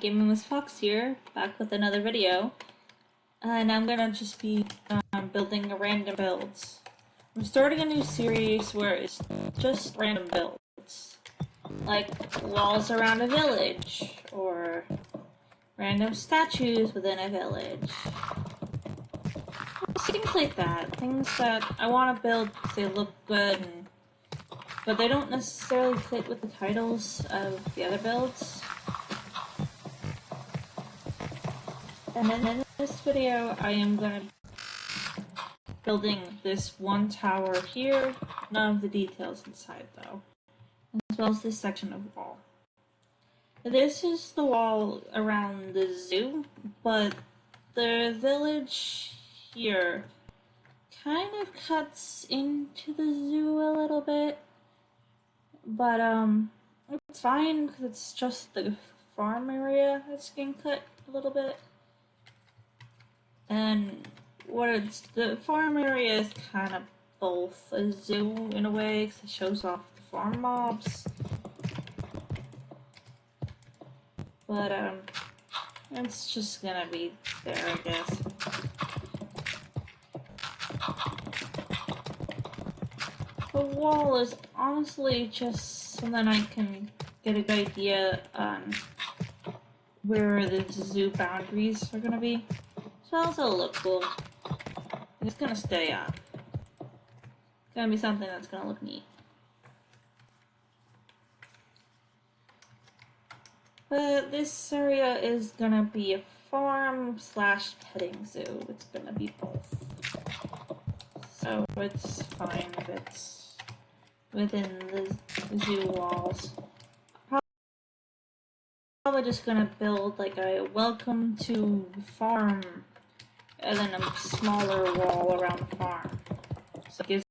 Gaming with Fox here, back with another video, and I'm gonna just be building a random builds. I'm starting a new series where it's just random builds, like walls around a village, or random statues within a village. Things like that, things that I want to build because they look good, but they don't necessarily fit with the titles of the other builds. And then in this video, I am going to building this one tower here, none of the details inside though, as well as this section of wall. This is the wall around the zoo, but the village here kind of cuts into the zoo a little bit, but it's fine because it's just the farm area that's getting cut a little bit. And the farm area is kind of both a zoo in a way, because it shows off the farm mobs. But it's just gonna be there, I guess. The wall is honestly just so that I can get a good idea on where the zoo boundaries are gonna be. So it'll look cool. It's gonna stay up. It's gonna be something that's gonna look neat. But this area is gonna be a farm slash petting zoo. It's gonna be both. So it's fine if it's within the zoo walls. Probably just gonna build like a welcome to farm and then a smaller wall around the farm. So it gives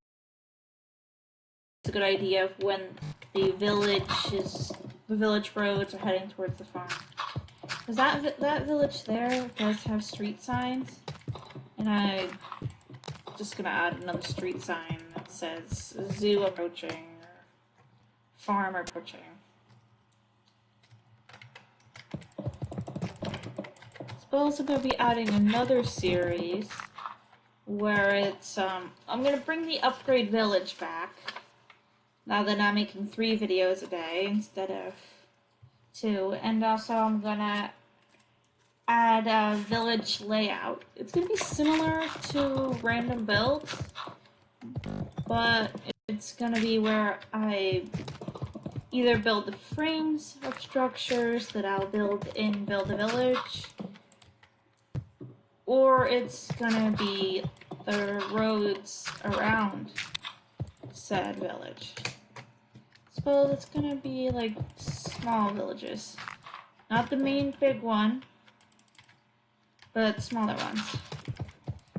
a good idea of when the village roads are heading towards the farm. Because that village there does have street signs, and I'm just gonna add another street sign that says zoo approaching or farm approaching. We're also going to be adding another series where it's, I'm going to bring the upgrade village back now that I'm making 3 videos a day instead of 2, and also I'm going to add a village layout. It's going to be similar to random builds, but it's going to be where I either build the frames of structures that I'll build in Build a Village, or it's gonna be the roads around said village. Suppose it's gonna be like small villages. Not the main big one, but smaller ones.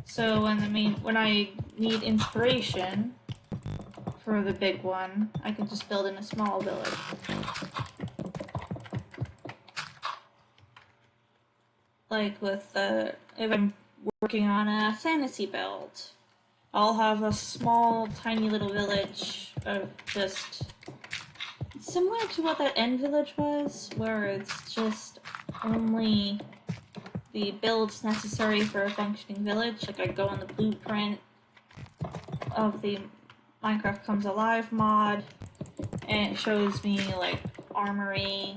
So when I need inspiration for the big one, I can just build in a small village. Like with if I'm working on a fantasy build, I'll have a small, tiny little village of just similar to what that end village was, where it's just only the builds necessary for a functioning village. Like I go on the blueprint of the Minecraft Comes Alive mod, and it shows me like armory,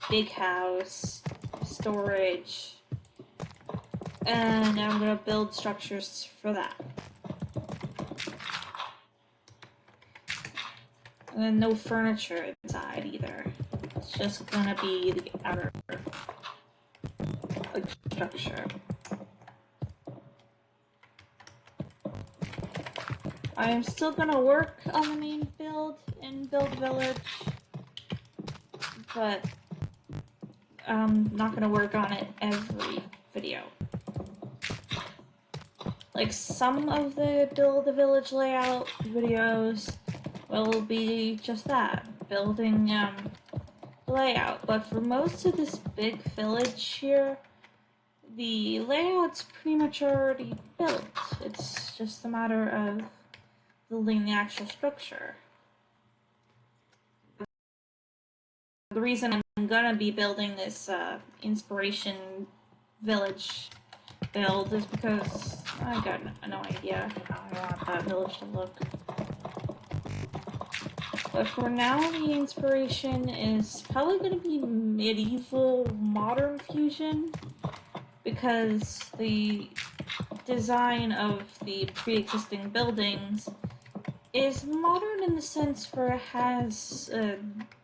big house, storage, and I'm going to build structures for that. And then no furniture inside either. It's just going to be the outer structure. I am still going to work on the main build in Build Village, but I'm not going to work on it every video. Like some of the Build a Village layout videos will be just that, building layout. But for most of this big village here, the layout's pretty much already built. It's just a matter of building the actual structure. The reason I'm I'm gonna be building this inspiration village build is because I got no idea how I want that village to look. But for now, the inspiration is probably going to be medieval modern fusion, because the design of the pre-existing buildings is modern in the sense where it has,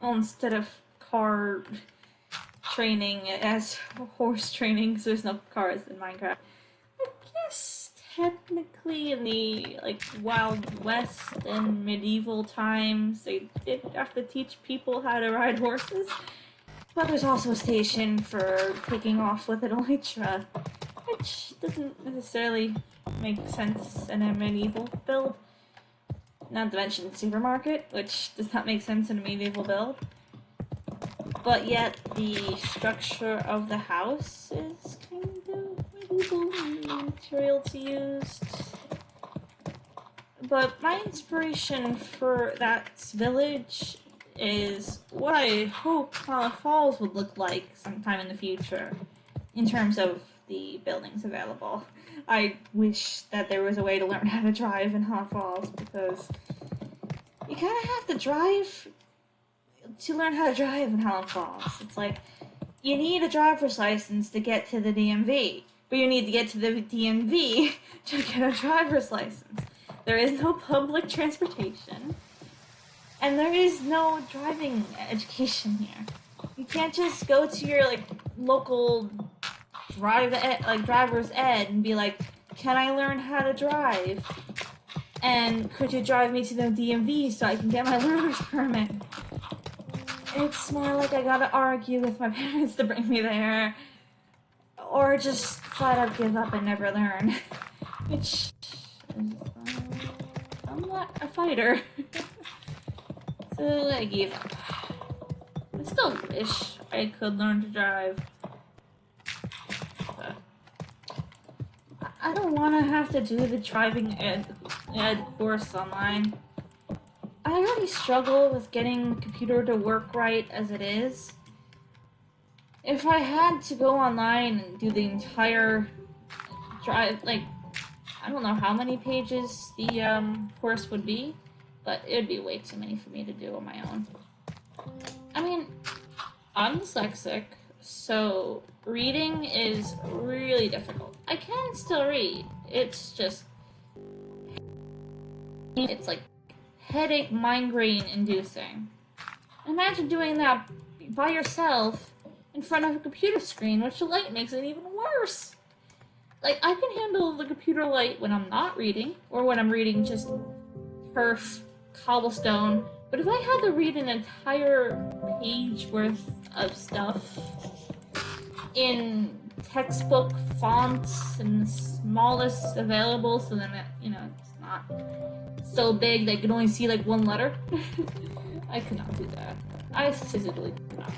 well, instead of car training, it has horse training, because there's no cars in Minecraft. I guess technically in the Wild West and medieval times, they did have to teach people how to ride horses. But there's also a station for taking off with an elytra, which doesn't necessarily make sense in a medieval build. Not to mention the supermarket, which does not make sense in a medieval build. But yet, the structure of the house is kind of medieval material to use. But my inspiration for that village is what I hope Hollow Falls would look like sometime in the future, in terms of the buildings available. I wish that there was a way to learn how to drive in Hollow Falls, because you kind of have to drive to learn how to drive in Hollow Falls. It's like, you need a driver's license to get to the DMV, but you need to get to the DMV to get a driver's license. There is no public transportation, and there is no driving education here. You can't just go to your local driver's ed and be like, "Can I learn how to drive? And could you drive me to the DMV so I can get my learner's permit?" It's more like I gotta argue with my parents to bring me there, or just flat out give up and never learn. Which, I'm not a fighter, so I gave up. I still wish I could learn to drive. But I don't want to have to do the driving ed course online. I already struggle with getting the computer to work right as it is. If I had to go online and do the entire drive, I don't know how many pages the course would be, but it would be way too many for me to do on my own. I mean, I'm dyslexic, so reading is really difficult. I can still read. It's just, it's like headache, migraine inducing. Imagine doing that by yourself in front of a computer screen, which the light makes it even worse. I can handle the computer light when I'm not reading, or when I'm reading just turf, cobblestone, but if I had to read an entire page worth of stuff in textbook fonts and the smallest available, so then it's not so big that you can only see one letter. I could not do that. I physically could not.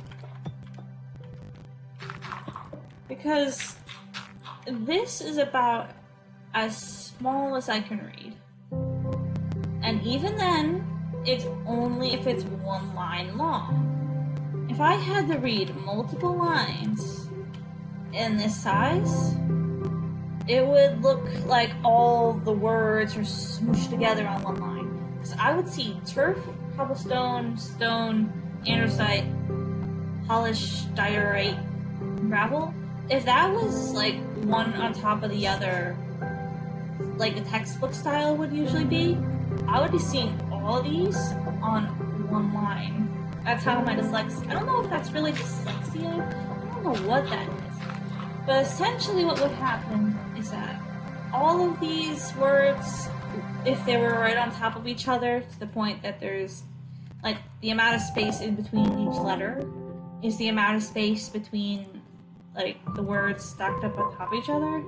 Because this is about as small as I can read. And even then, it's only if it's one line long. If I had to read multiple lines in this size, it would look like all the words are smooshed together on one line. Because I would see turf, cobblestone, stone, andesite, polished diorite, gravel. If that was one on top of the other, like a textbook style would usually be, I would be seeing all these on one line. That's how my dyslexia. I don't know if that's really dyslexia. I don't know what that is. But essentially what would happen is that all of these words, if they were right on top of each other, to the point that there's the amount of space in between each letter is the amount of space between the words stacked up on top of each other,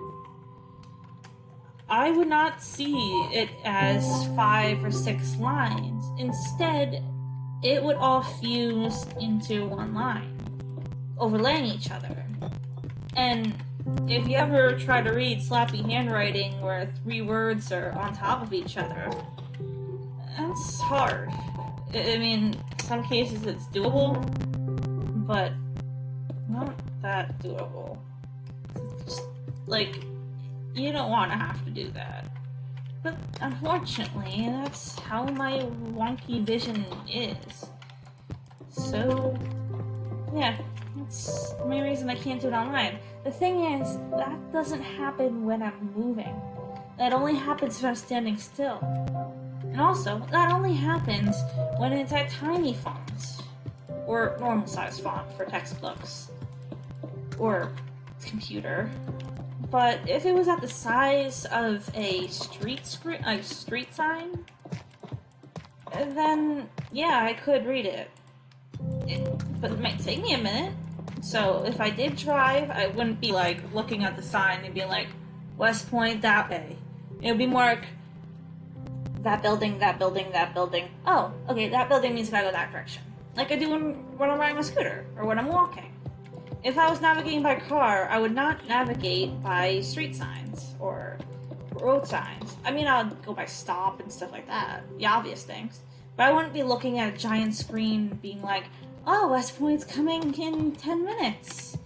I would not see it as 5 or 6 lines. Instead, it would all fuse into one line, overlaying each other. And if you ever try to read sloppy handwriting where 3 words are on top of each other, that's hard. I mean, in some cases it's doable, but not that doable. Just, like, you don't want to have to do that. But unfortunately, that's how my wonky vision is. So, yeah, that's the main reason I can't do it online. The thing is, that doesn't happen when I'm moving. That only happens if I'm standing still. And also, that only happens when it's at tiny fonts, or normal size font for textbooks, or computer. But if it was at the size of a street sign, then yeah, I could read it. But it might take me a minute. So if I did drive, I wouldn't be like looking at the sign and be like, West Point that way. It would be more like that building, that building, that building. Oh, okay, that building means I gotta go that direction. Like I do when I'm riding a scooter or when I'm walking. If I was navigating by car, I would not navigate by street signs or road signs. I mean, I'll go by stop and stuff like that, the obvious things. But I wouldn't be looking at a giant screen being like, oh, West Point's coming in 10 minutes.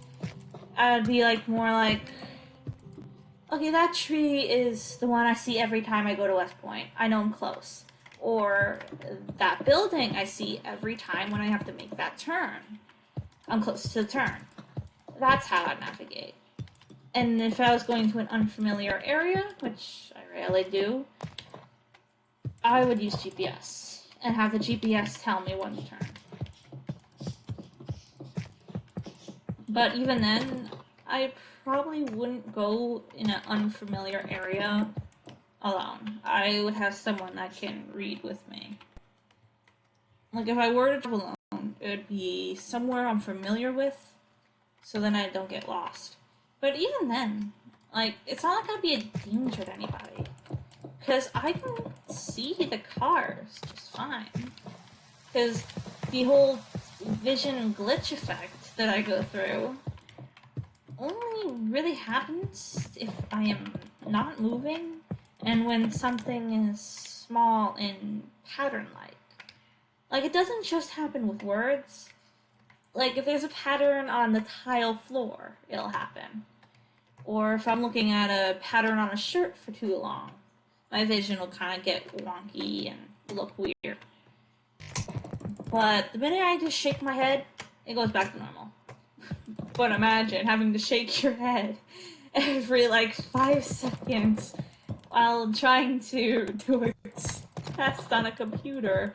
I'd be like, more like, okay, that tree is the one I see every time I go to West Point. I know I'm close. Or that building I see every time when I have to make that turn. I'm close to the turn. That's how I'd navigate. And if I was going to an unfamiliar area, which I rarely do, I would use GPS and have the GPS tell me when to turn. But even then, I probably wouldn't go in an unfamiliar area alone. I would have someone that can read with me. Like if I were to travel alone, it would be somewhere I'm familiar with, so then I don't get lost. But even then, like, it's not like I'd be a danger to anybody. Because I can see the cars just fine. Because the whole vision glitch effect that I go through only really happens if I am not moving and when something is small and pattern-like. Like, it doesn't just happen with words. Like, if there's a pattern on the tile floor, it'll happen. Or if I'm looking at a pattern on a shirt for too long, my vision will kind of get wonky and look weird. But the minute I just shake my head, it goes back to normal. But imagine having to shake your head every, like, 5 seconds while trying to do a test on a computer.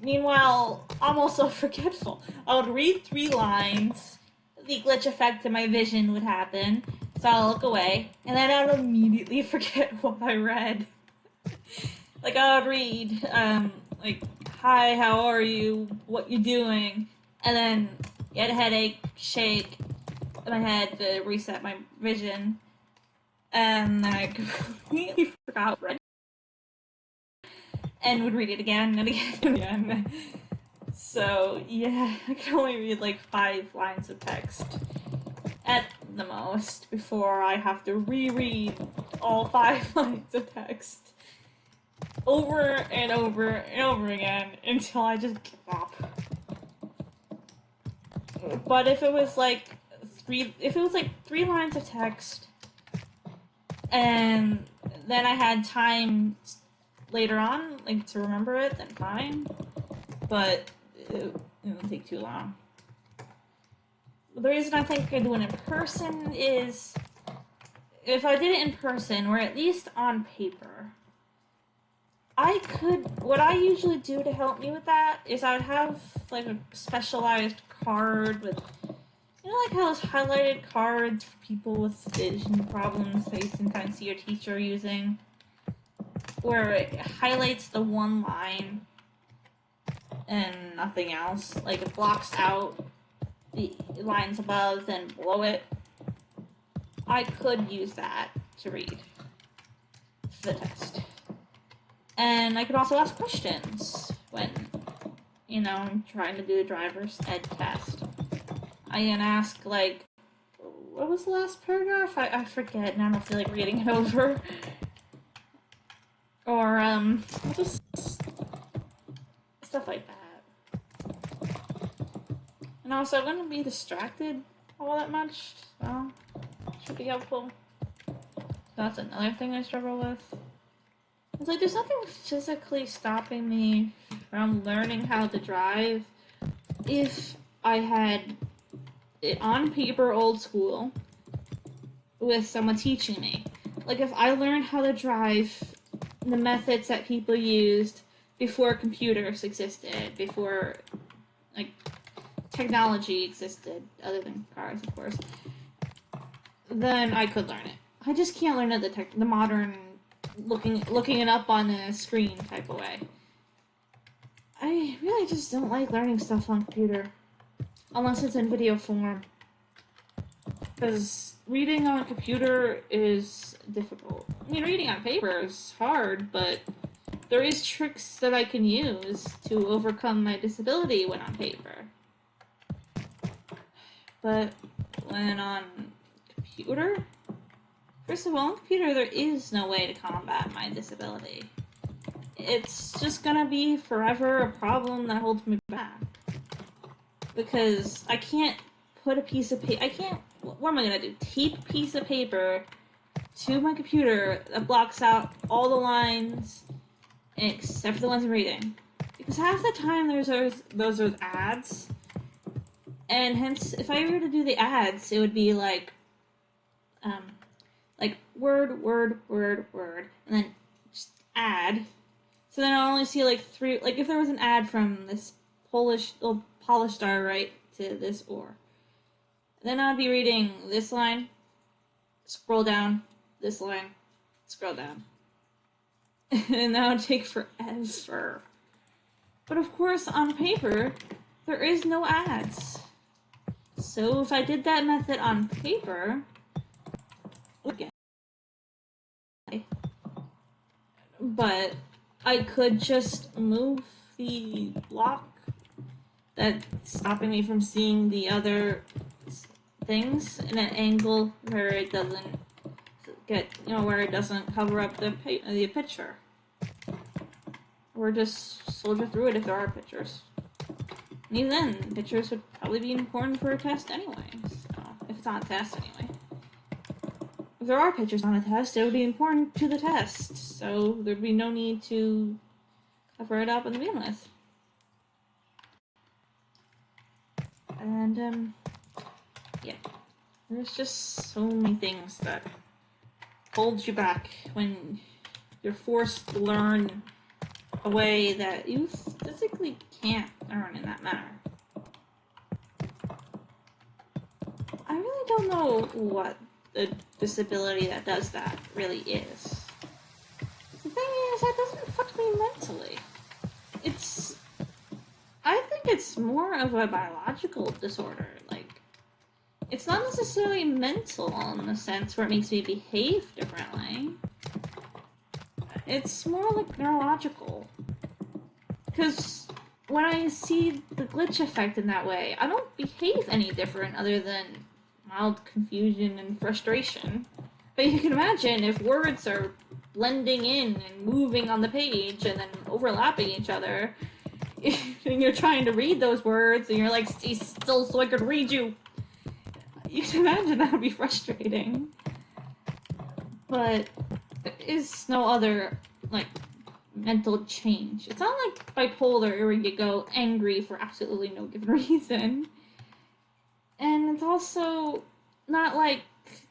Meanwhile, I'm also forgetful. I would read 3 lines, the glitch effect in my vision would happen, so I'll look away, and then I would immediately forget what I read. Like, I would read, like, hi, how are you, what you doing, and then get a headache, shake my head to reset my vision, and then I completely forgot what I read. And would read it again and again and again. So, yeah, I can only read like 5 lines of text at the most before I have to reread all 5 lines of text over and over and over again until I just give up. But if it was like 3 lines of text and then I had time later on, like, to remember it, then fine. But it would take too long. The reason I think I do it in person is if I did it in person, or at least on paper, what I usually do to help me with that is I would have, like, a specialized card with, you know, like how those highlighted cards for people with vision problems that you sometimes see your teacher using? Where it highlights the one line and nothing else. Like, it blocks out the lines above and below it. I could use that to read the test. And I could also ask questions when, you know, I'm trying to do the driver's ed test. I can ask, like, what was the last paragraph? I forget, and I don't feel like reading it over. Or, just stuff like that. And also, I wouldn't be distracted all that much, so should be helpful. That's another thing I struggle with. It's like there's nothing physically stopping me from learning how to drive if I had it on paper old school with someone teaching me. Like if I learned how to drive the methods that people used before computers existed, before like technology existed, other than cars, of course, then I could learn it. I just can't learn it the modern looking it up on a screen type of way. I really just don't like learning stuff on computer, unless it's in video form. Because reading on a computer is difficult. I mean, reading on paper is hard, but there is tricks that I can use to overcome my disability when on paper. But when on computer, first of all, on computer there is no way to combat my disability. It's just gonna be forever a problem that holds me back. Because I can't put a piece of paper, what am I gonna do? Tape a piece of paper to my computer that blocks out all the lines except for the ones I'm reading. Because half the time those are ads, and hence if I were to do the ads, it would be like word, word, word, word, and then just ad. So then I'll only see like three, like if there was an ad from this Polish star right to this or. Then I'd be reading this line, scroll down, this line, scroll down. And that would take forever. But of course, on paper, there is no ads. So if I did that method on paper, again, but I could just move the block that's stopping me from seeing the other things in an angle where it doesn't where it doesn't cover up the picture. Or just soldier through it if there are pictures. And even then, pictures would probably be important for a test anyway. So, if it's on a test anyway. If there are pictures on a test, it would be important to the test. So there'd be no need to cover it up in the begin with. And yeah. There's just so many things that hold you back when you're forced to learn a way that you physically can't learn in that manner. I really don't know what the disability that does that really is. The thing is, that doesn't affect me mentally. I think it's more of a biological disorder. Like, it's not necessarily mental in the sense where it makes me behave differently. It's more like neurological. Because when I see the glitch effect in that way, I don't behave any different other than mild confusion and frustration. But you can imagine if words are blending in and moving on the page and then overlapping each other, and you're trying to read those words and you're like, stay still so I could read you. You can imagine that would be frustrating. But there is no other, like, mental change. It's not like bipolar where you go angry for absolutely no given reason. And it's also not like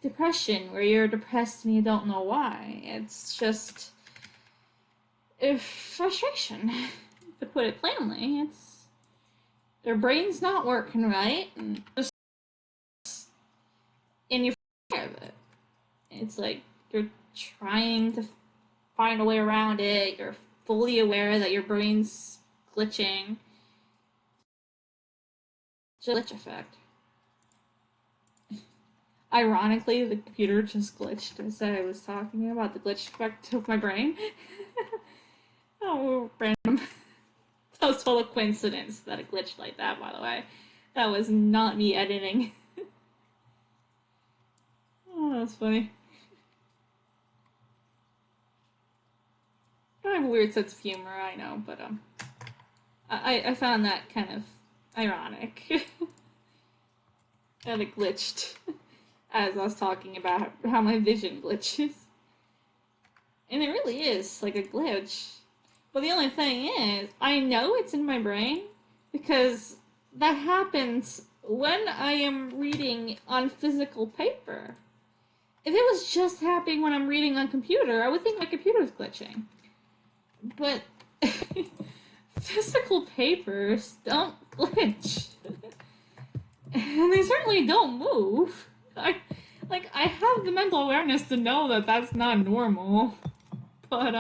depression where you're depressed and you don't know why. It's just frustration, to put it plainly. It's their brain's not working right, and you're aware of it. It's like you're trying to find a way around it. You're fully aware that your brain's glitching. Glitch effect. Ironically, the computer just glitched as I was talking about the glitch effect of my brain. Oh, random. That was total coincidence that it glitched like that, by the way. That was not me editing. Oh, that was funny. I have a weird sense of humor, I know, but I found that kind of ironic. And it glitched as I was talking about how my vision glitches. And it really is like a glitch. But the only thing is, I know it's in my brain because that happens when I am reading on physical paper. If it was just happening when I'm reading on computer, I would think my computer's glitching. But physical papers don't glitch. And they certainly don't move. I have the mental awareness to know that that's not normal. But,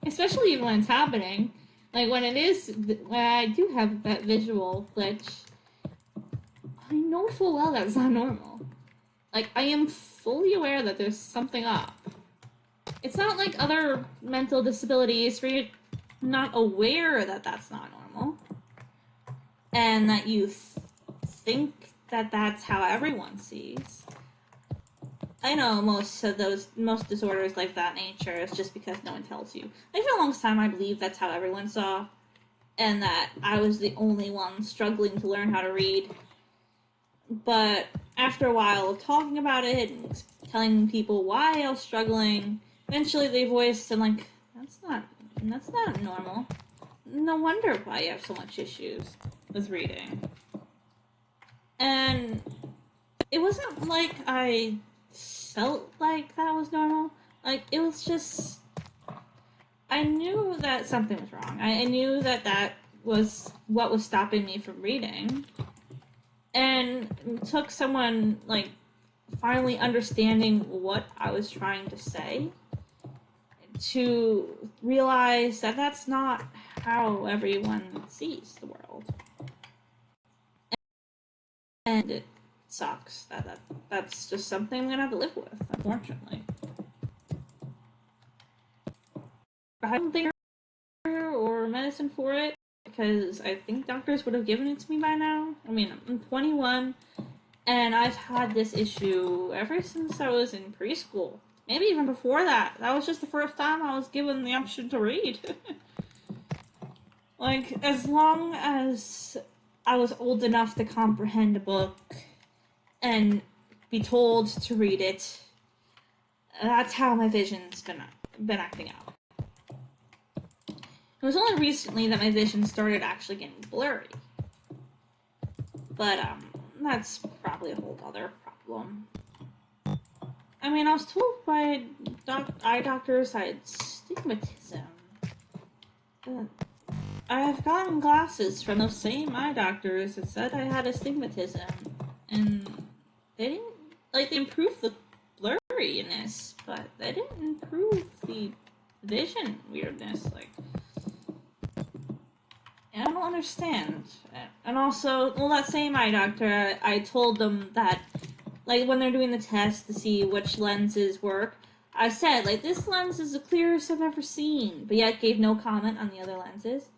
especially when it's happening, like when I do have that visual glitch, I know full well that's not normal. Like, I am fully aware that there's something up. It's not like other mental disabilities where you're not aware that that's not normal. And that you think that that's how everyone sees. I know most disorders like that nature is just because no one tells you. Like for the longest time I believed that's how everyone saw, and that I was the only one struggling to learn how to read. But after a while of talking about it and telling people why I was struggling, eventually they voiced and like, that's not normal. No wonder why you have so much issues with reading. And it wasn't like I felt like that was normal. Like, it was just, I knew that something was wrong. I knew that was what was stopping me from reading. And it took someone, like, finally understanding what I was trying to say to realize that that's not how everyone sees the world. And it sucks. That's just something I'm gonna have to live with, unfortunately. I don't think or medicine for it because I think doctors would have given it to me by now. I mean, I'm 21 and I've had this issue ever since I was in preschool. Maybe even before that. That was just the first time I was given the option to read. Like, as long as I was old enough to comprehend a book and be told to read it, that's how my vision's been acting out. It was only recently that my vision started actually getting blurry. But, that's probably a whole other problem. I mean, I was told by eye doctors I had stigmatism. I've gotten glasses from those same eye doctors that said I had astigmatism. And they didn't, like, they improved the blurriness, but they didn't improve the vision weirdness. Like, I don't understand. And also, well, that same eye doctor, I told them that, like, when they're doing the test to see which lenses work, I said, like, this lens is the clearest I've ever seen, but yet gave no comment on the other lenses.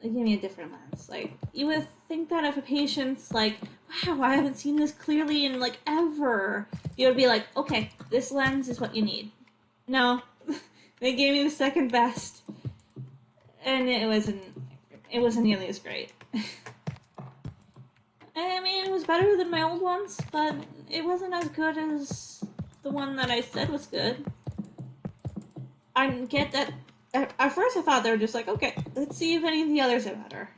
They gave me a different lens. Like, you would think that if a patient's like, wow, I haven't seen this clearly in, like, ever, you would be like, okay, this lens is what you need. No. They gave me the second best. And it wasn't nearly as great. I mean, it was better than my old ones, but it wasn't as good as the one that I said was good. I get that. At first I thought they were just like, okay, let's see if any of the others are better.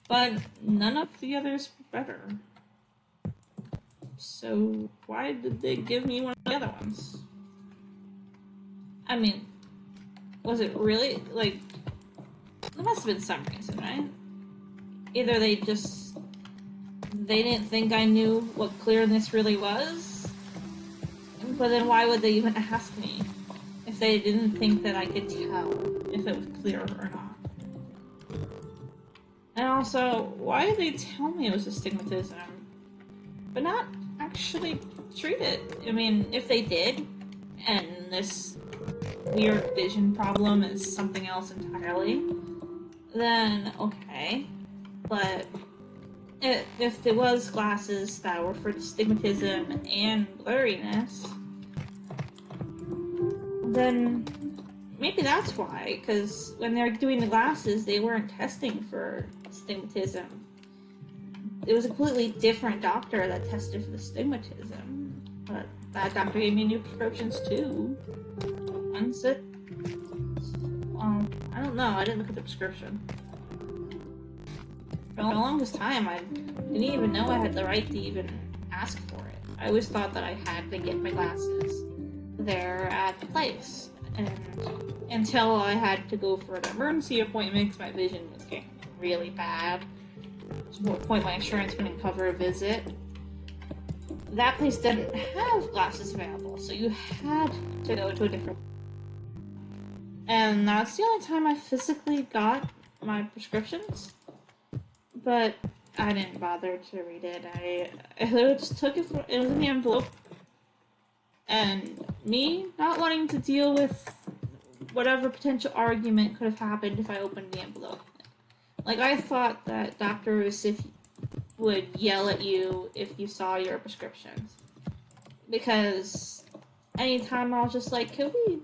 But none of the others were better. So why did they give me one of the other ones? I mean, was it really, like, there must have been some reason, right? Either they didn't think I knew what clearness really was, but then why would they even ask me if they didn't think that I could tell if it was clear or not? And also, why did they tell me it was astigmatism, but not actually treat it? I mean, if they did, and this weird vision problem is something else entirely, then okay. But if there was glasses that were for astigmatism and blurriness, then maybe that's why, because when they're doing the glasses, they weren't testing for astigmatism. it was a completely different doctor that tested for the stigmatism. But that doctor gave me new prescriptions too. Once it, I don't know. I didn't look at the prescription. For the longest time, I didn't even know I had the right to even ask for it. I always thought that I had to get my glasses there at the place, and until I had to go for an emergency appointment because my vision was getting really bad. To what point my insurance couldn't cover a visit. That place didn't have glasses available, so you had to go to a different. And that's the only time I physically got my prescriptions. But I didn't bother to read it. I literally just took it. It was in the envelope. And me not wanting to deal with whatever potential argument could have happened if I opened the envelope. Like, I thought that doctors would yell at you if you saw your prescriptions. Because anytime I was just like, can we,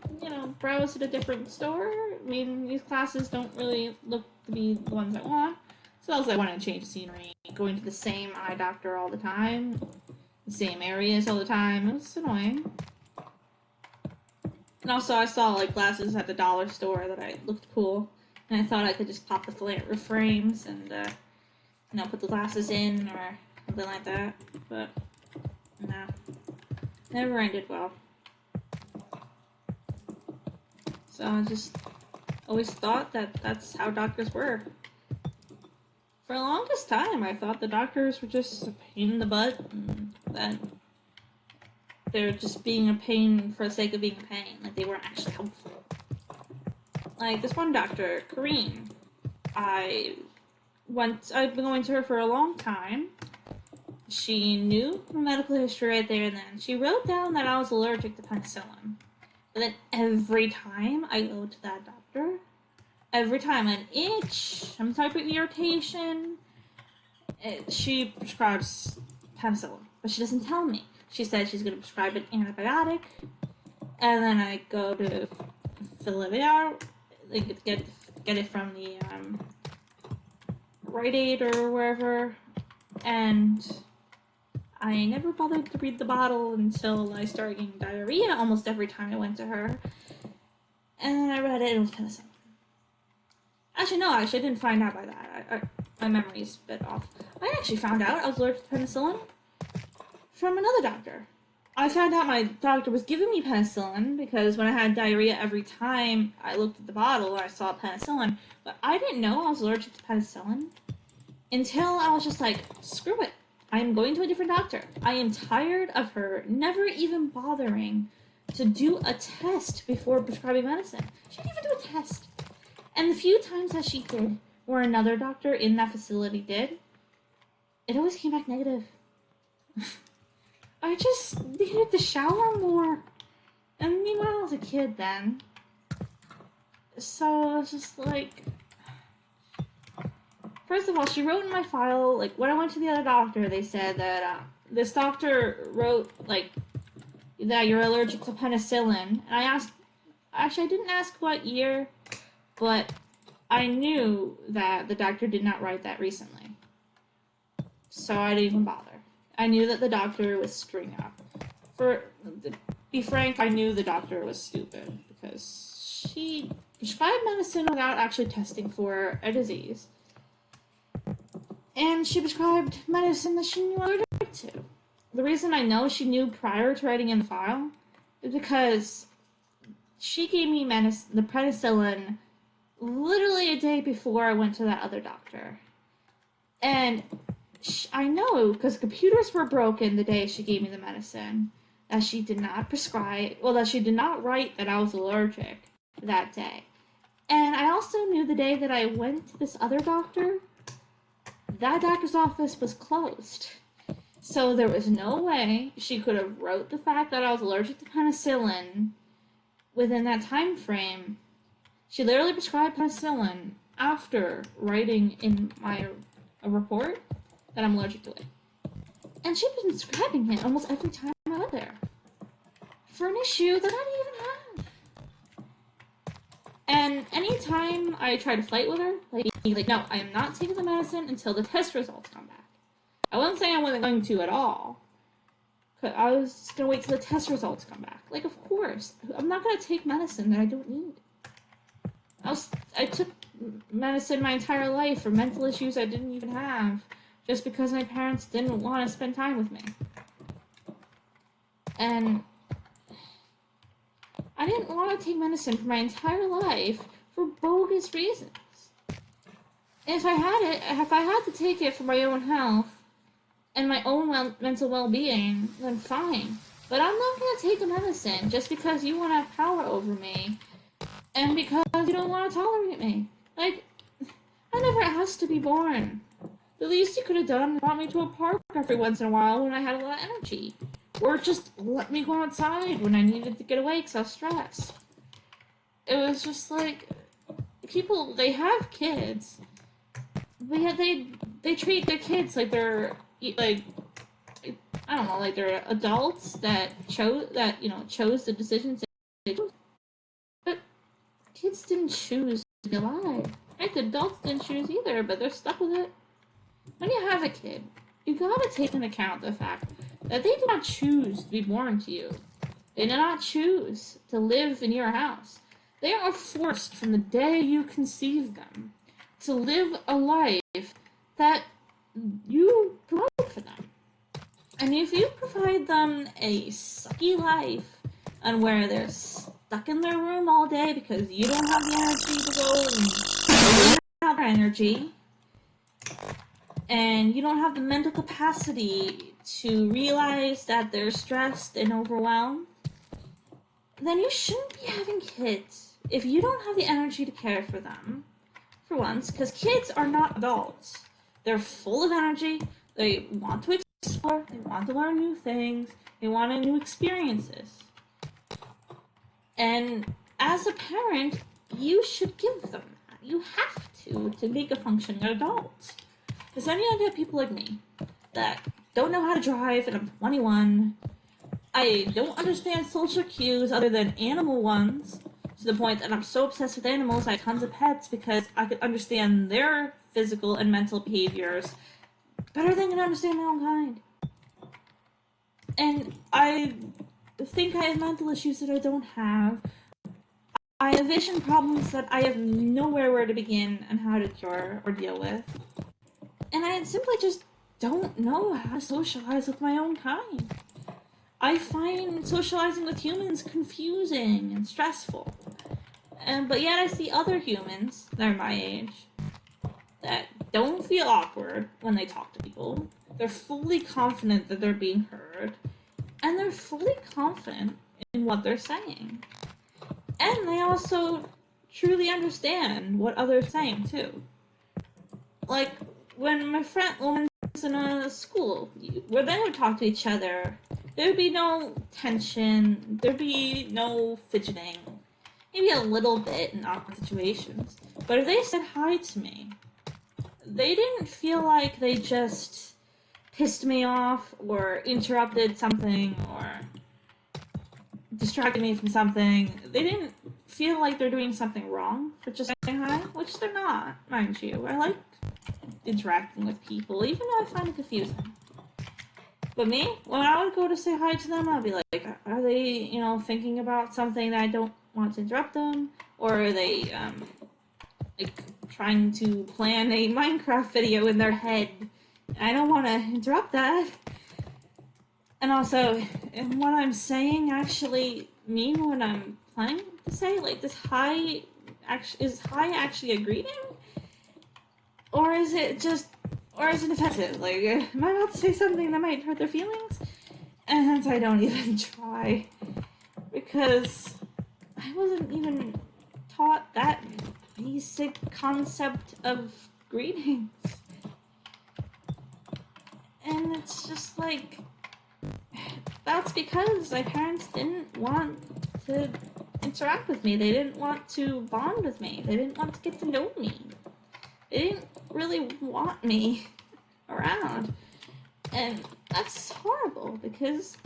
browse at a different store? I mean, these classes don't really look to be the ones I want. So I was like, I want to change scenery. Going to the same eye doctor all the time. The same areas all the time. It was annoying. And also I saw, like, glasses at the dollar store that I looked cool. And I thought I could just pop the frames and, put the glasses in or something like that. But, no. Never ended well. So I just always thought that that's how doctors were. For the longest time, I thought the doctors were just a pain in the butt, and that they're just being a pain for the sake of being a pain. Like, they weren't actually helpful. Like, this one doctor, Kareem, I've been going to her for a long time. She knew my medical history right there and then. She wrote down that I was allergic to penicillin. But then every time I go to that doctor, every time an itch, some type of irritation, she prescribes penicillin. But she doesn't tell me. She said she's going to prescribe an antibiotic. And then I go to fill it out. Like, get it from the Rite Aid or wherever, and I never bothered to read the bottle until I started getting diarrhea almost every time I went to her, and then I read it and it was penicillin. Actually, no, I didn't find out by that. My memory's a bit off. I actually found out I was allergic to penicillin from another doctor. I found out my doctor was giving me penicillin because when I had diarrhea every time I looked at the bottle I saw penicillin, but I didn't know I was allergic to penicillin until I was just like, screw it. I am going to a different doctor. I am tired of her never even bothering to do a test before prescribing medicine. She didn't even do a test. And the few times that she did, or another doctor in that facility did, it always came back negative. I just needed to shower more. And meanwhile, I was a kid then. So I was just like... First of all, she wrote in my file, like, when I went to the other doctor, they said that this doctor wrote, like, that you're allergic to penicillin. And I asked... Actually, I didn't ask what year, but I knew that the doctor did not write that recently. So I didn't even bother. I knew that the doctor was screwing up. To be frank, I knew the doctor was stupid because she prescribed medicine without actually testing for a disease. And she prescribed medicine that she knew I was allergic to. The reason I know she knew prior to writing in the file is because she gave me the penicillin literally a day before I went to that other doctor. And I know, because computers were broken the day she gave me the medicine, that she did not that she did not write that I was allergic that day. And I also knew the day that I went to this other doctor, that doctor's office was closed. So there was no way she could have wrote the fact that I was allergic to penicillin within that time frame. She literally prescribed penicillin after writing in my report that I'm allergic to it. And she's been prescribing it almost every time I went there. For an issue that I didn't even have. And anytime I try to fight with her, like, no, I am not taking the medicine until the test results come back. I wasn't saying I wasn't going to at all. I was gonna wait till the test results come back. Like, of course. I'm not gonna take medicine that I don't need. I took medicine my entire life for mental issues I didn't even have, just because my parents didn't want to spend time with me. And I didn't want to take medicine for my entire life for bogus reasons. If I had to take it for my own health and my own mental well-being, then fine. But I'm not gonna take a medicine just because you want to have power over me, and because you don't want to tolerate me. Like, I never asked to be born. The least you could have done was brought me to a park every once in a while when I had a lot of energy. Or just let me go outside when I needed to get away because I was stressed. It was just like, people, they have kids, but yet they treat their kids like they're, like, I don't know, like they're adults that chose the decisions they chose. But kids didn't choose to be alive. Right? The adults didn't choose either, but they're stuck with it. When you have a kid, you gotta take into account the fact that they did not choose to be born to you. They did not choose to live in your house. They are forced from the day you conceive them to live a life that you provide for them. And if you provide them a sucky life and where they're stuck in their room all day because you don't have the energy to go and have their energy, and you don't have the mental capacity to realize that they're stressed and overwhelmed, then you shouldn't be having kids if you don't have the energy to care for them, for once, because kids are not adults. They're full of energy, they want to explore, they want to learn new things, they want new experiences. And as a parent, you should give them that. You have to make a functioning adult. Because then you have people like me that don't know how to drive, and I'm 21. I don't understand social cues other than animal ones, to the point that I'm so obsessed with animals I have tons of pets because I could understand their physical and mental behaviors better than I can understand my own kind. And I think I have mental issues that I don't have. I have vision problems that I have nowhere where to begin and how to cure or deal with. And I simply just don't know how to socialize with my own kind. I find socializing with humans confusing and stressful. But yet I see other humans that are my age that don't feel awkward when they talk to people. They're fully confident that they're being heard. And they're fully confident in what they're saying. And they also truly understand what others are saying, too. Like, when my friend was in a school where they would talk to each other, there would be no tension, there'd be no fidgeting. Maybe a little bit in awkward situations. But if they said hi to me, they didn't feel like they just pissed me off or interrupted something or distracted me from something. They didn't feel like they're doing something wrong for just saying hi, which they're not, mind you. I like interacting with people, even though I find it confusing. But me, when I would go to say hi to them, I'd be like, are they, thinking about something that I don't want to interrupt them? Or are they, like, trying to plan a Minecraft video in their head? I don't want to interrupt that. And also, what I'm saying actually mean what I'm planning to say? Like, is hi actually a greeting? Or is it offensive? Like, am I about to say something that might hurt their feelings? And I don't even try. Because I wasn't even taught that basic concept of greetings. And it's just like, that's because my parents didn't want to interact with me. They didn't want to bond with me. They didn't want to get to know me. They didn't really want me around. And that's horrible because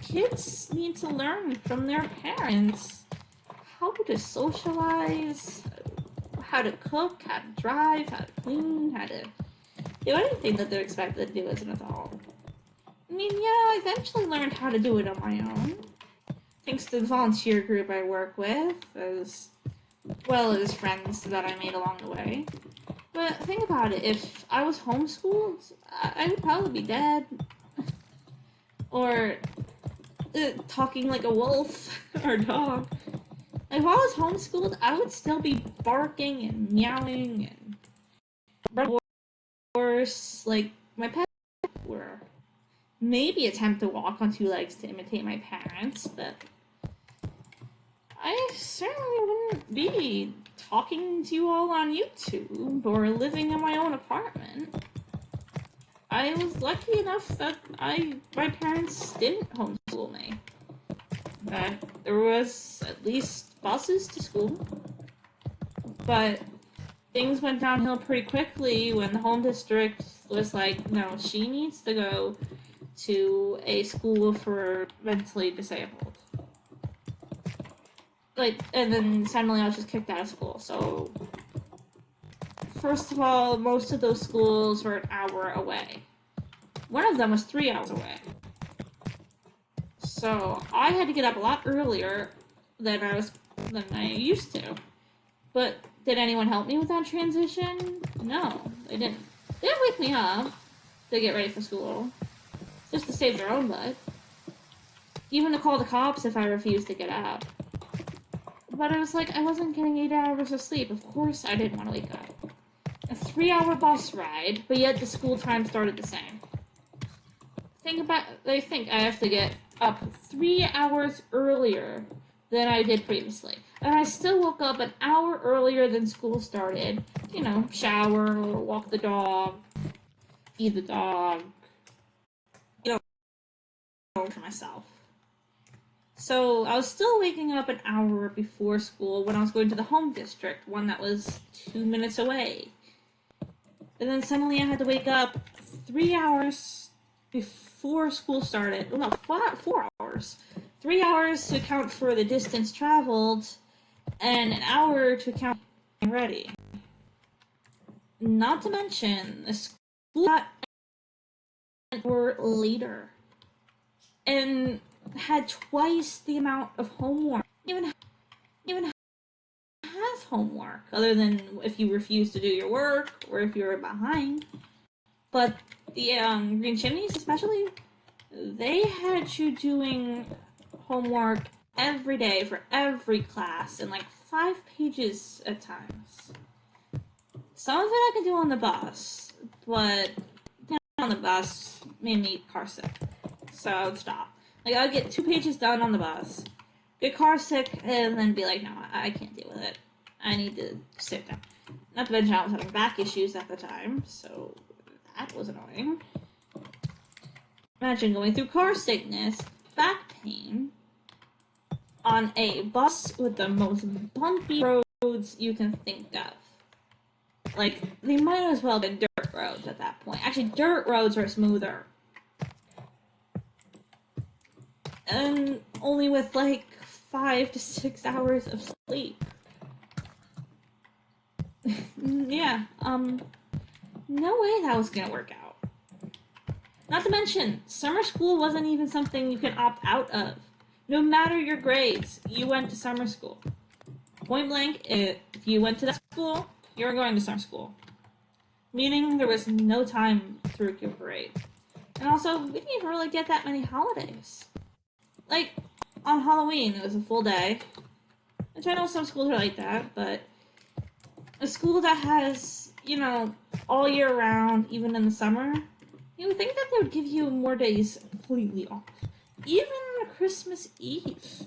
kids need to learn from their parents how to socialize, how to cook, how to drive, how to clean, how to do anything that they're expected to do as an adult. I mean, yeah, I eventually learned how to do it on my own, thanks to the volunteer group I work with, as well as friends that I made along the way. But think about it, if I was homeschooled, I would probably be dead. Or talking like a wolf or a dog. If I was homeschooled, I would still be barking and meowing and worse, like my pets were. Maybe attempt to walk on two legs to imitate my parents, but I certainly wouldn't be talking to you all on YouTube or living in my own apartment. I was lucky enough that my parents didn't homeschool me. That there was at least buses to school. But things went downhill pretty quickly when the home district was like, no, she needs to go to a school for mentally disabled. And then suddenly I was just kicked out of school. So, first of all, most of those schools were an hour away. One of them was 3 hours away. So I had to get up a lot earlier than I used to. But did anyone help me with that transition? No, they didn't. They didn't wake me up to get ready for school, just to save their own butt. Even to call the cops if I refused to get up. But I was like, I wasn't getting 8 hours of sleep. Of course I didn't want to wake up. A 3-hour bus ride, but yet the school time started the same. They think I have to get up 3 hours earlier than I did previously. And I still woke up an hour earlier than school started. You know, shower, walk the dog, feed the dog, you know, for myself. So I was still waking up an hour before school when I was going to the home district, one that was 2 minutes away. And then suddenly I had to wake up 3 hours before school started. Well, no, 4 hours. 3 hours to account for the distance traveled, and an hour to account for getting ready. Not to mention, the school got an hour later, and had twice the amount of homework. Even have homework, other than if you refuse to do your work or if you're behind. But the Green Chimneys, especially, they had you doing homework every day for every class in like 5 pages at times. Some of it I could do on the bus, but on the bus made me car sick, so I would stop. Like, I would get 2 pages done on the bus, get car sick, and then be like, no, I can't deal with it. I need to sit down. Not to mention I was having back issues at the time, so that was annoying. Imagine going through car sickness, back pain, on a bus with the most bumpy roads you can think of. Like, they might as well have been dirt roads at that point. Actually, dirt roads are smoother. And only with like 5 to 6 hours of sleep. Yeah, no way that was gonna work out. Not to mention, summer school wasn't even something you could opt out of. No matter your grades, you went to summer school. Point blank, if you went to that school, you were going to summer school. Meaning there was no time to recuperate. And also, we didn't even really get that many holidays. Like, on Halloween, it was a full day. Which I know some schools are like that, but a school that has, you know, all year round, even in the summer, you would think that they would give you more days completely off. Even Christmas Eve.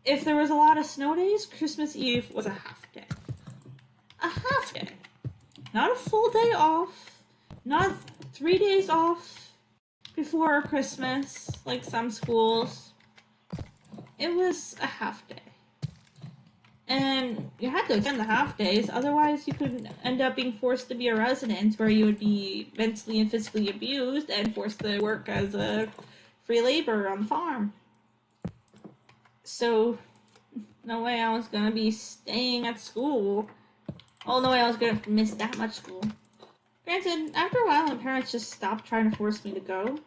If there was a lot of snow days, Christmas Eve was a half day. A half day. Not a full day off. Not 3 days off before Christmas, like some schools. It was a half day. And you had to extend the half days, otherwise you could end up being forced to be a resident where you would be mentally and physically abused and forced to work as a free laborer on the farm. So, no way I was gonna be staying at school. Oh, no way I was gonna miss that much school. Granted, after a while, my parents just stopped trying to force me to go,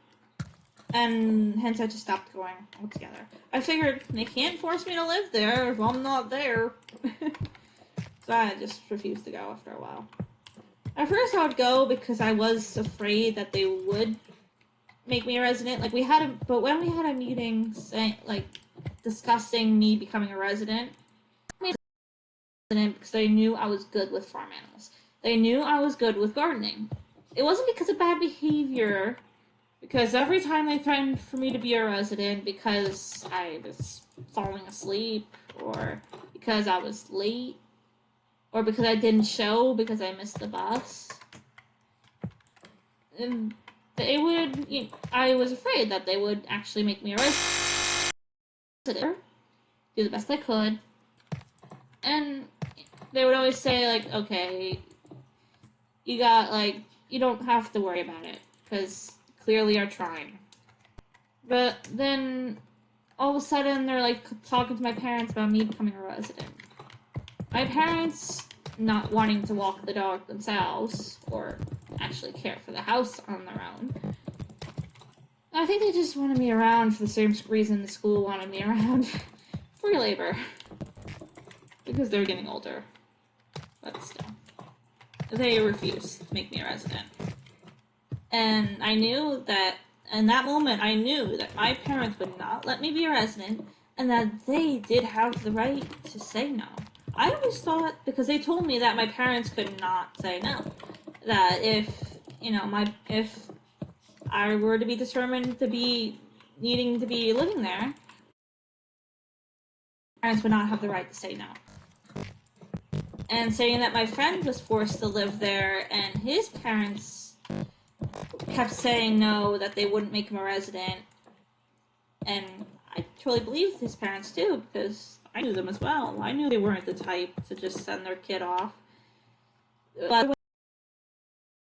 and hence I just stopped going altogether. I figured they can't force me to live there if I'm not there. So I just refused to go after a while. At first I would go because I was afraid that they would make me a resident. Like but when we had a meeting saying, like, discussing me becoming a resident, because they knew I was good with farm animals. They knew I was good with gardening. It wasn't because of bad behavior, because every time they threatened for me to be a resident because I was falling asleep, or because I was late, or because I didn't show because I missed the bus, and I was afraid that they would actually make me a resident, do the best I could, and they would always say, like, okay, you don't have to worry about it, because clearly you're trying. But then, all of a sudden, they're, like, talking to my parents about me becoming a resident. My parents not wanting to walk the dog themselves, or actually care for the house on their own. I think they just wanted me around for the same reason the school wanted me around. Free labor. Because they're getting older. But still. They refused to make me a resident. And I knew that, in that moment, I knew that my parents would not let me be a resident, and that they did have the right to say no. I always thought, because they told me that my parents could not say no, that if I were to be determined to be needing to be living there, parents would not have the right to say no. And saying that my friend was forced to live there, and his parents kept saying no, that they wouldn't make him a resident, and I totally believed his parents too, because I knew them as well. I knew they weren't the type to just send their kid off. But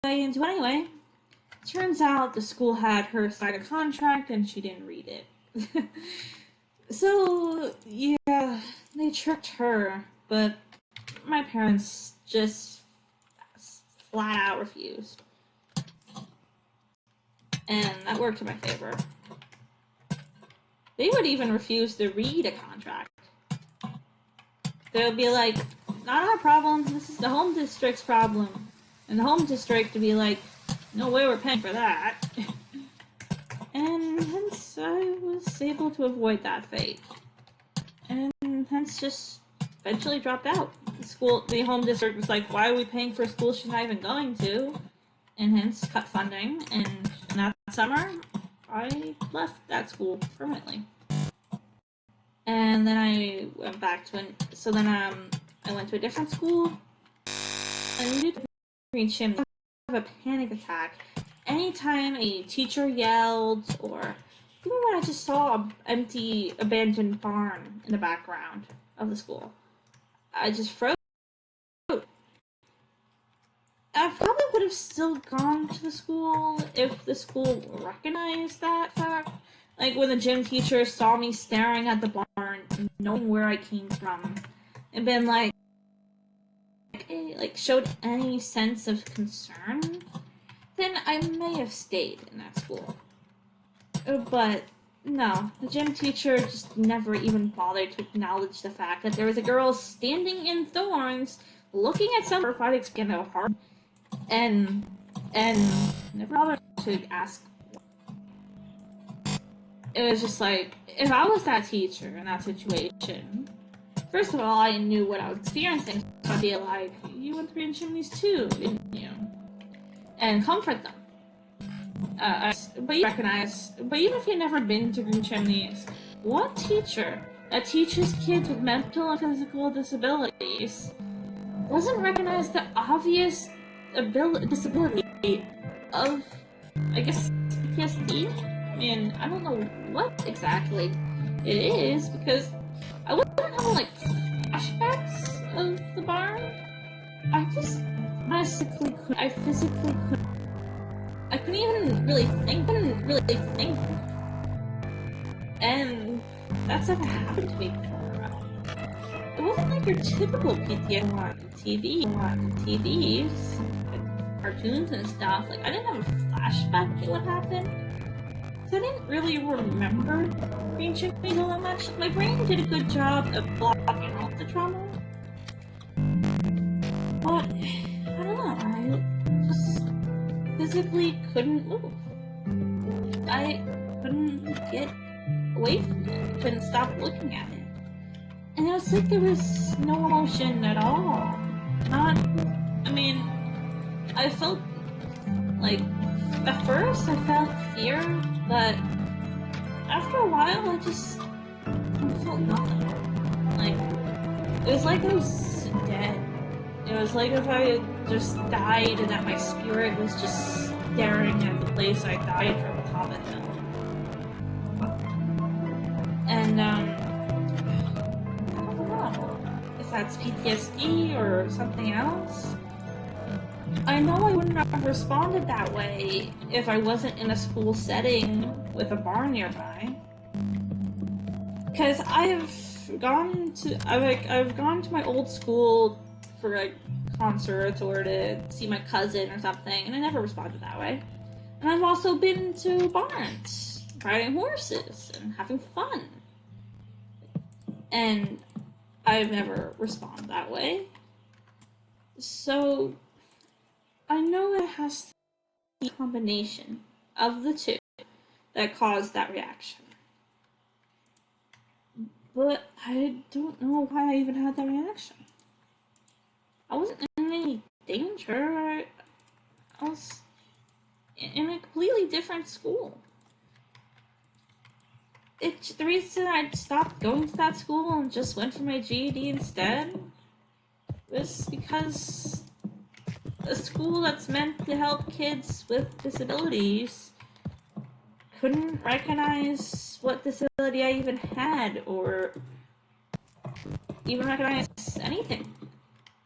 anyway, turns out the school had her sign a contract and she didn't read it. So, yeah, they tricked her, but my parents just flat out refused. And that worked in my favor. They would even refuse to read a contract. They would be like, not our problem, this is the home district's problem. And the home district would be like, no way we're paying for that. And hence I was able to avoid that fate. And hence just eventually dropped out. The home district was like, why are we paying for a school she's not even going to? And hence cut funding. And that summer, I left that school permanently. And then I went back to I went to a different school. And we did green chimney. I have a panic attack anytime a teacher yelled, or even when I just saw an empty, abandoned barn in the background of the school. I just froze. I probably would have still gone to the school if the school recognized that fact. Like, when the gym teacher saw me staring at the barn, knowing where I came from, and been like, showed any sense of concern, then I may have stayed in that school. But no, the gym teacher just never even bothered to acknowledge the fact that there was a girl standing in thorns, looking at some aquatics getting a heart, and never bothered to ask. It was just like, if I was that teacher in that situation, first of all, I knew what I was experiencing, so I'd be like, you went to green chimneys too, didn't you? And comfort them. But even if you've never been to green chimneys, what teacher that teaches kids with mental and physical disabilities doesn't recognize the obvious disability of, I guess, PTSD? I mean, I don't know what exactly it is, because I wasn't having, like, flashbacks of the barn. I just physically couldn't. I couldn't even really think. And that's never happened to me before. It wasn't like your typical PTSD on TVs. cartoons and stuff, like, I didn't have a flashback to what happened. So I didn't really remember Green Chimneys all that much. My brain did a good job of blocking out the trauma. But, I don't know, I just physically couldn't move. I couldn't get away from it. I couldn't stop looking at it. And it was like there was no emotion at all. I felt like, at first I felt fear, but after a while I felt nothing. Like, it was like I was dead. It was like if I just died and that my spirit was just staring at the place I died from the top of the hill. And, I don't know if that's PTSD or something else. I know I wouldn't have responded that way if I wasn't in a school setting with a bar nearby. Because I've gone to my old school for like concerts or to see my cousin or something, and I never responded that way. And I've also been to barns, riding horses and having fun. And I've never responded that way. So I know it has to be a combination of the two that caused that reaction. But I don't know why I even had that reaction. I wasn't in any danger. I was in a completely different school. The reason I stopped going to that school and just went for my GED instead was because a school that's meant to help kids with disabilities couldn't recognize what disability I even had, or even recognize anything.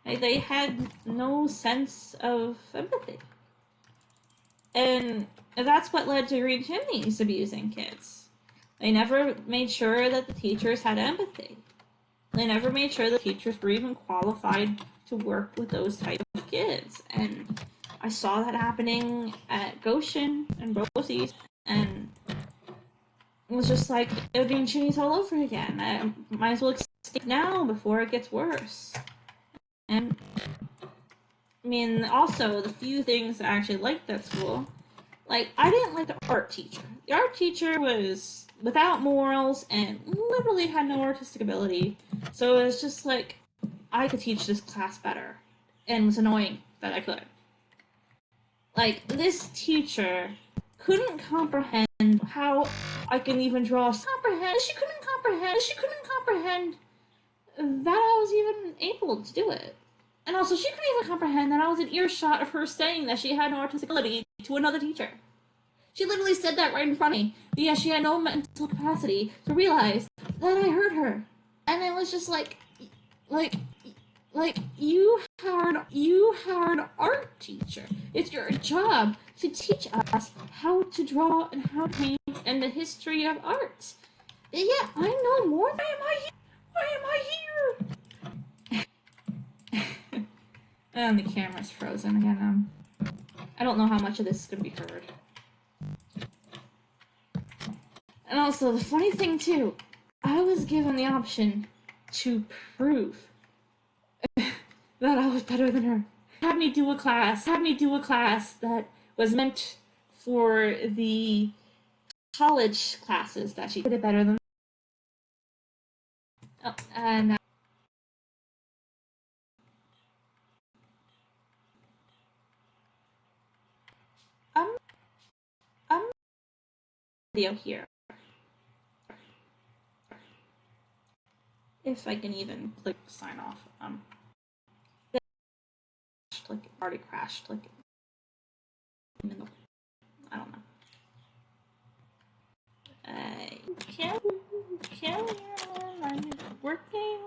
They had no sense of empathy. And that's what led to Green Chimneys abusing kids. They never made sure that the teachers had empathy. They never made sure the teachers were even qualified to work with those type of kids. And I saw that happening at Goshen and Rosie's, and it was just like, it would be in Chimneys all over again. I might as well escape now before it gets worse. And I mean, also, the few things I actually liked at school, like, I didn't like the art teacher. The art teacher was without morals and literally had no artistic ability. So it was just like, I could teach this class better. And it was annoying that I could. Like, this teacher couldn't comprehend how I can even draw. She couldn't comprehend that I was even able to do it. And also, she couldn't even comprehend that I was in earshot of her saying that she had no artistic ability to another teacher. She literally said that right in front of me. But yeah, she had no mental capacity to realize that I heard her. And it was just like you are an art teacher. It's your job to teach us how to draw and how to paint and the history of art. Yeah, I know more. Why am I here? And the camera's frozen again. I don't know how much of this is gonna be heard. And also, the funny thing too, I was given the option to prove that I was better than her. Had me do a class that was meant for the college classes that she did it better than. Oh, and I'm video here. If I can even click sign off. Like it already crashed. Like, I don't know. Kill I'm working.